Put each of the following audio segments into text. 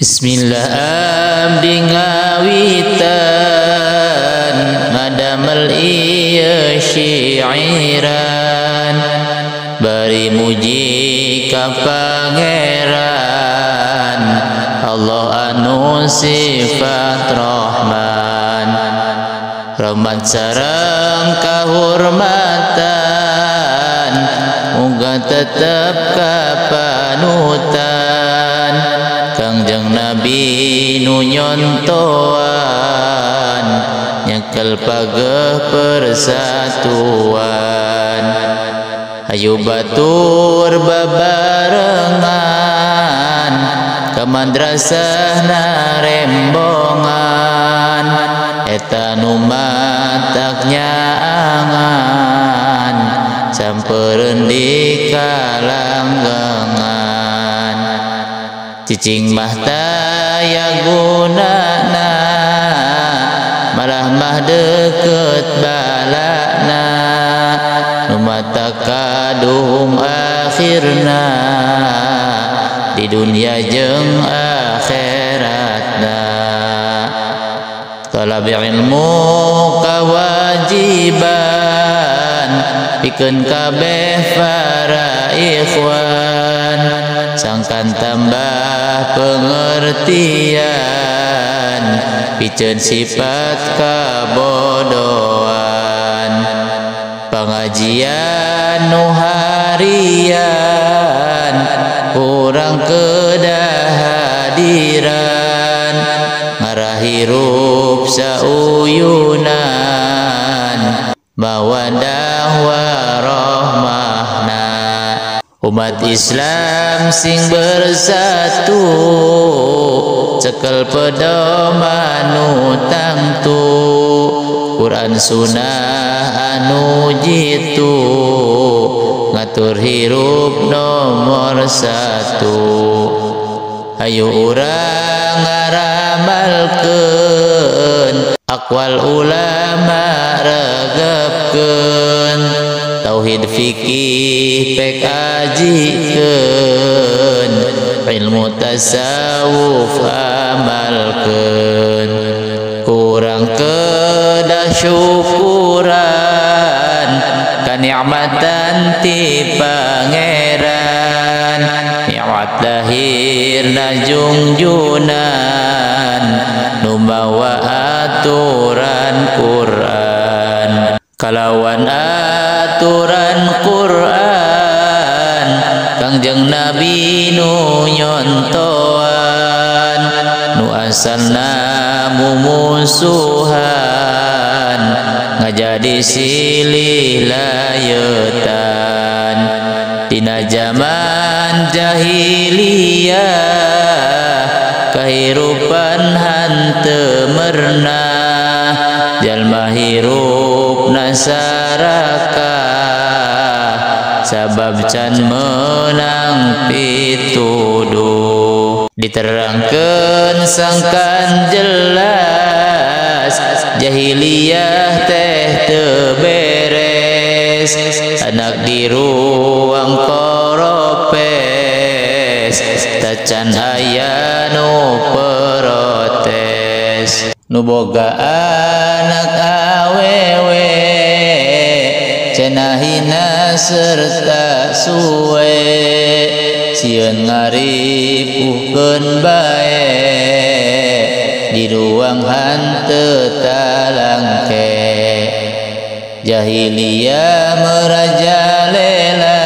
Bismillah abdi ngawitan ngadamel ieu syairan bari muji ka Pangeran Allah anu sifat Rahman rahmat sareng kahormatan muga tetep kapanutan Kangjeng Nabi nu nyontoan nyekel pageh persatuan ayo batur babarengan ka madrasah narembongan eta nu matak nyaangan sampeureun di kalanggengan cicing mah taya gunana malah mah deket balana nu mata kaduhung akhirna di dunia jeung akhiratna talab ilmu kawajiban pikeun kabeh para ikhwan sangkan tambah pengertian piceun sifat kabodohan pengajian nu harian kurang kedah hadiran ngarah hirup sauyunan mawadah warahmahna umat Islam sing bersatu cekel pedoman nu tangtu Quran Sunnah anu jitu ngatur hirup nomor satu ayo urang ngaramalkeun aqwal ulama regepkeun tauhid fikih pek ajikeun ilmu tasawuf amalkeun kurang kedah syukuran kanikmatan ti Pangeran nikmat lahirna jungjunan nu mawa aturan Quran kalawan aturan Quran Kangjeng Nabi nu nyontoan nu asalna mumusuhan ngajadi silih layetan dina zaman jahiliyah kahirupan hanteu mernah jalma hirup nasarakah sabab can menang pituduh diterangkeun sangkan jelas jahiliyah teh teu beres anak di ruang koropes tacan aya nu protes nu boga anak awewe cenahina serta suwe sieun ngaripukeun bae di ruang hanteu talangke jahiliyah merajalela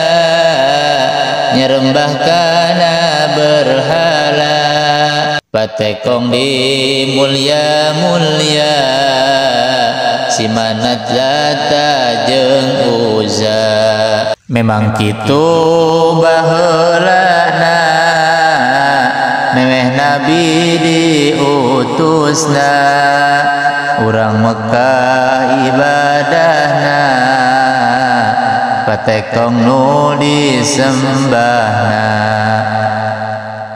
nyerembah kana berhala patekong di mulia-mulia si Manat Lata jeung Uzza memang kitu baheulana memeh Nabi diutusna urang Mekah ibadahna patekong nu disembahna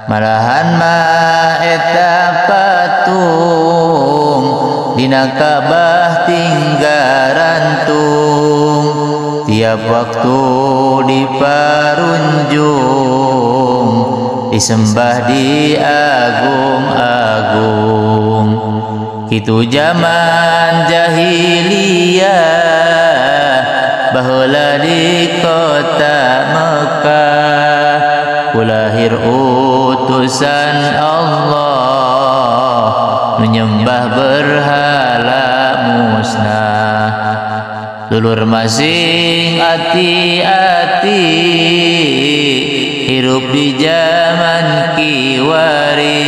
malahan mah eta patung dina Ka'bah tinggarantung tiap waktu diparunjung disembah diagung-agung. Kitu zaman jahiliyah baheula di kota Mekah, kulahir utusan Allah menyembah berhala musnah. Dulur masing hati-hati hirup di zaman kiwari,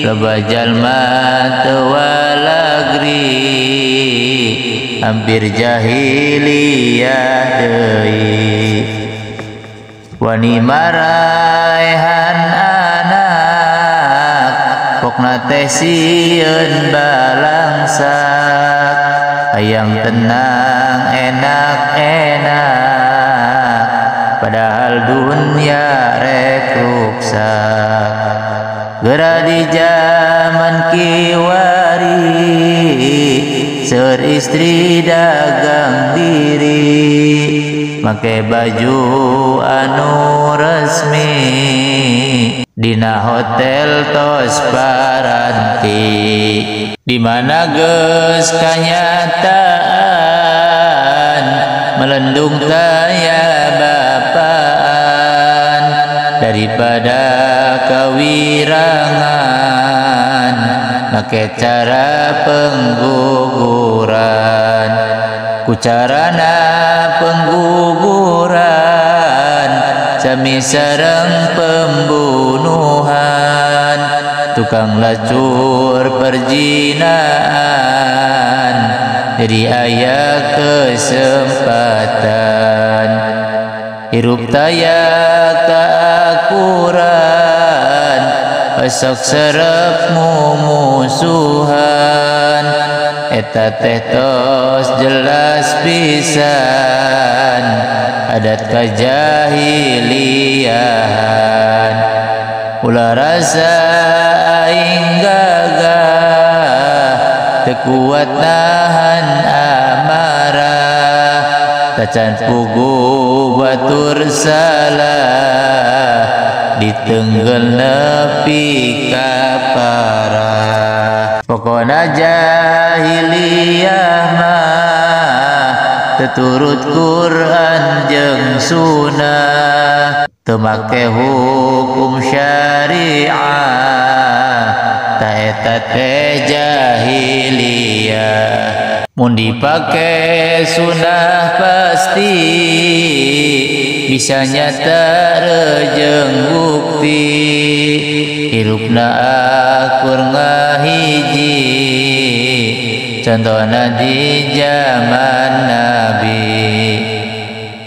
loba jalma teu walagri hampir jahiliyah deui. Wani maraehan anak pokna teh sieun balangsak, hayang tenang enak-enak padahal dunia rek ruksak. Geura di zaman kiwari seur istri dagang diri, make baju anu resmi dina hotel tos paranti, di mana geus kanyataan melendung taya bapaan daripada kawirangan make cara pengguguran. Kucarana pengguguran sami sareng pembunuhan, tukang lacur perjinaan jadi aya kesempatan. Hirup taya kaakuran esok serep mumusuhan, eta teh tos jelas pisan adat kajahiliahan. Ulah rasa aing gagah teu kuat nahan amarah, tacan pugu batur salah ditenggel nepi ka parah. Pokona jahiliyah mah teturut Quran jeung sunnah, teu make hukum syariah, ta eta teh jahiliyah. Mun dipake sunnah pasti bisa nyata rejeng bukti, hirupna akur ngahiji contohna di zaman Nabi.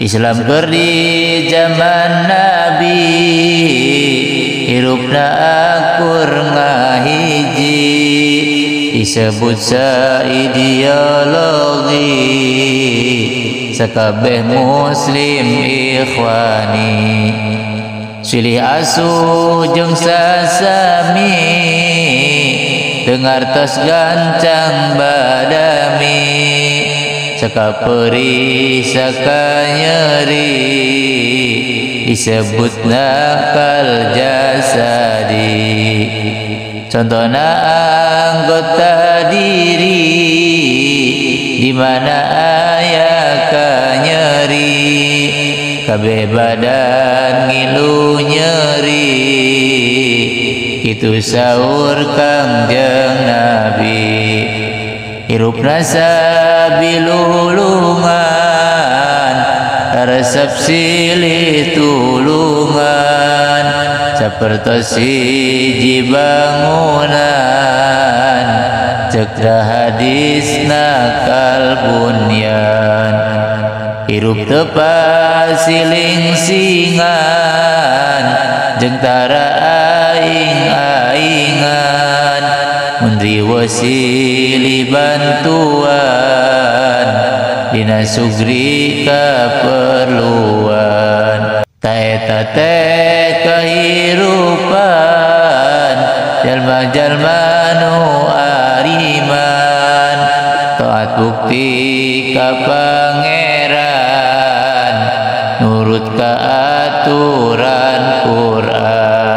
Islam keur di zaman Nabi hirupna akur ngahiji, disebut saideologi sakabeh muslim ikhwani. Silih asuh jeung sasami dengar tos gancang badami, sakapeuri sakanyeri disebut nakal jasadi. Contohna anggota diri di mana aya kanyeri, kabeh badan ngilu nyeri, kitu saur Kangjeng Nabi. Hirupna sabilulungan resep silih tulungan, sapertos siji bangunan cekra hadis nakal bunyan. Hirup tepa siling singan jeung tara aing-aingan, mun riweuh silih bantuan dina sugri kaperluan. Ta eta teh kahirupan jalma-jalma nu ariman, taat bukti ka pangeran nurut ka aturan Quran.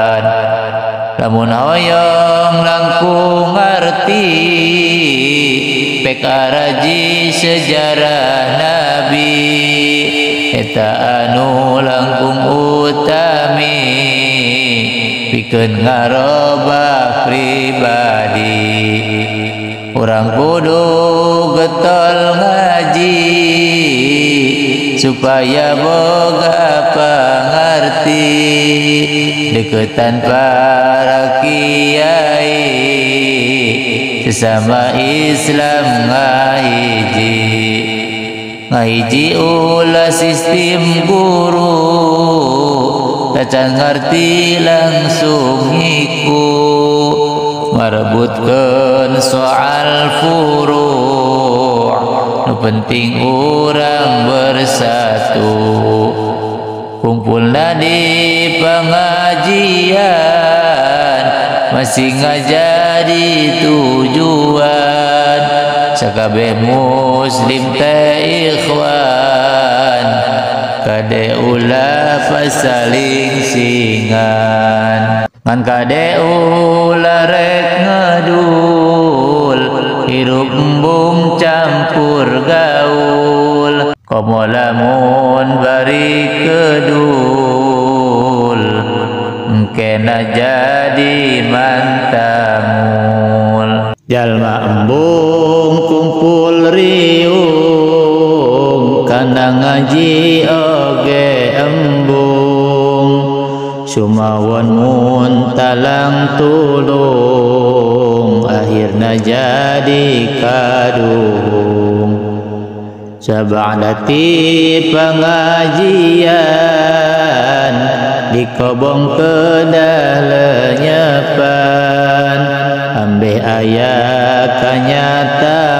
moyong langkung ngerti pekaraji sejarah Nabi eta anu langkung utami pikeun ngaroba pribadi urang kudu getol ngaji supaya boga pangarti deketan para kiai sesama Islam ngahiji ulah sistem guru tacan ngerti langsung iku marebutkeun soal furu' nu penting urang bersatu kumpulna di pengajian masih ngajadi tujuan sakabeh muslim teh ikhwan kade ulah pasaling singan ngan kade ulah rek ngedul hirup embung campur gaul komo lamun bari kedul engkena jadi mantamul jalma embung kumpul riung kana ngaji oge embung sumawon mun talang tulung akhirna jadi kadung sabadati pengajian dikobong kedah lenyepan ambe aya kanyataan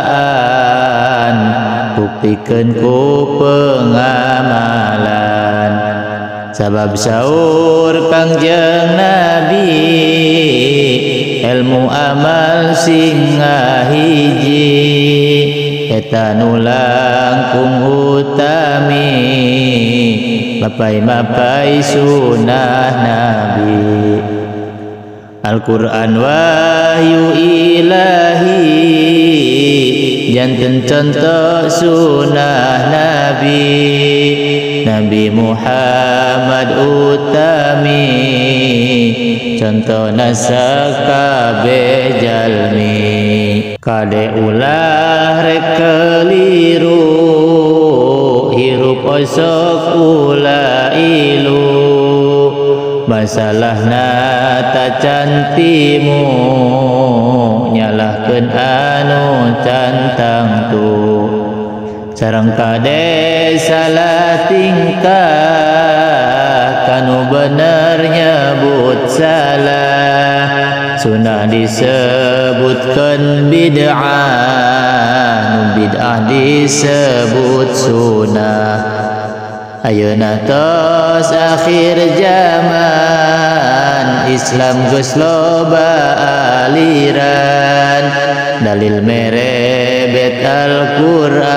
buktikeun ku pengamalan sabab saur Kangjeng Nabi ilmu amal sing ngahiji eta nu langkung utami mapai sunnah Nabi Al-Quran wahyu ilahi janten contoh sunnah Nabi Nabi Muhammad utami contoh nasakabeh jalmi kade ulah rek keliru hirup osok ulah ilu masalahna tacan timu nyalahkeun anu cantang tu sareng kade salah tingkah kanu bener nyebut salah sunnah disebutkeun bid'ah nu bid'ah disebut sunnah ayeuna tos akhir zaman Islam geus loba aliran dalil merebet Al-Quran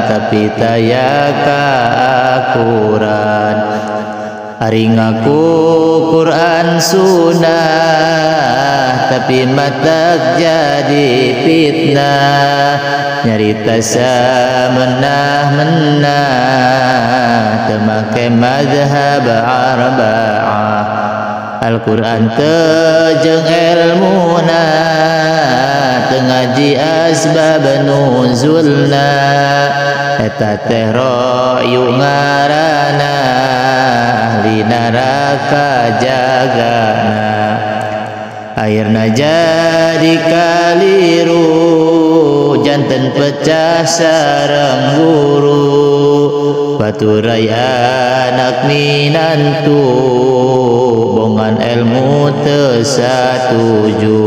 tapi taya kaakuran ari ngaku Quran sunnah tapi matak jadi fitnah nyarita samenah-menah teu make mazhab arba'ah Al-Quran teu jeung ilmuna teu ngaji asbab nuzulna eta teh royu ngaranna ahli neraka jagana airna jadi kaliru janten pecah sareng guru baturai anak minantu bongan ilmu teu satuju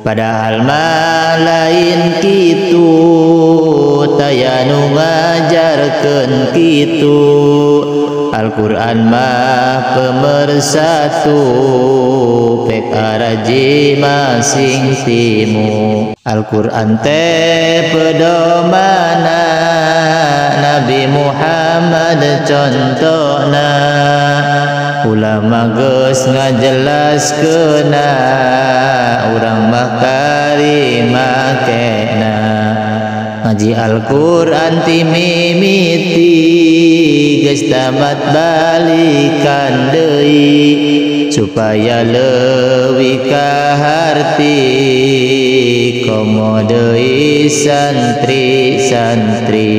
padahal mah lain kitu taya nu ngajarkeun kitu Al-Quran mah pemersatu pek araji masing timu Al-Quran teh pedomana Nabi Muhammad contohna ulama geus ngajelaskeuna urang mah kari makena ngaji Al-Qur'an ti mimiti geus tamat balikan deui supaya leuwih kaharti komo deui santri-santri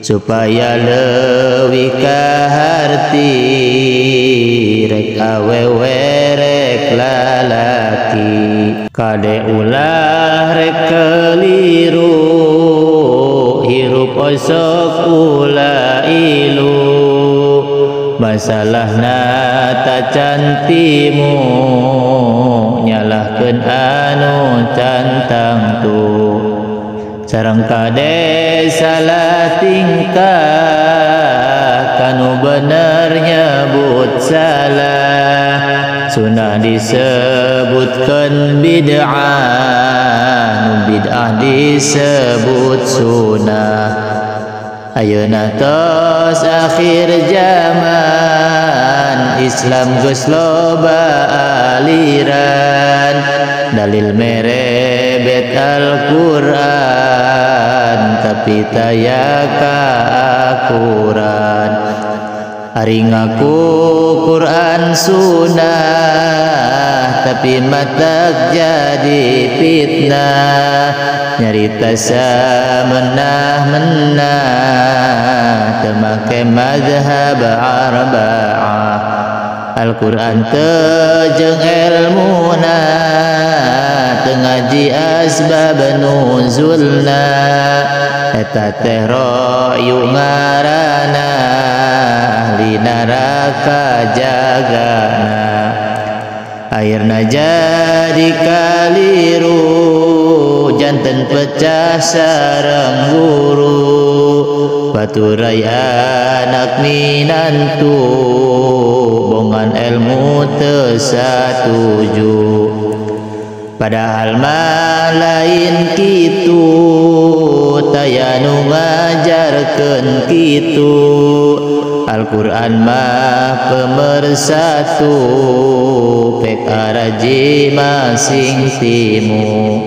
supaya leuwih kaharti rek awewe rek lalaki kade ulah rek keliru hirup osok ulah ilu masalahna ta cantimu nyalahkeun anu cantang tu sareng kade salah tingkah kanu bener nyebut salah sunah disebutkeun bid'ah nu bid'ah disebut sunah ayeuna tos akhir zaman Islam geus loba aliran dalil merebet Al-Qur'an tapi taya kaakuran ari ngaku Qur'an sunnah tapi matak jadi fitnah nyarita samenah-menah teu make mazhab arba'ah Al-Qur'an teu jeung elmuna teu ngaji asbab nuzulna eta teh ro'yu ngaranna ahli neraka jagana airna jadi kaliru janten pecah sareng guru baturai anak minantu bongan ilmu teu satuju padahal mah lain kitu taya nu ngajarkeun kitu Al-Qur'an mah pemersatu pek araji masing timu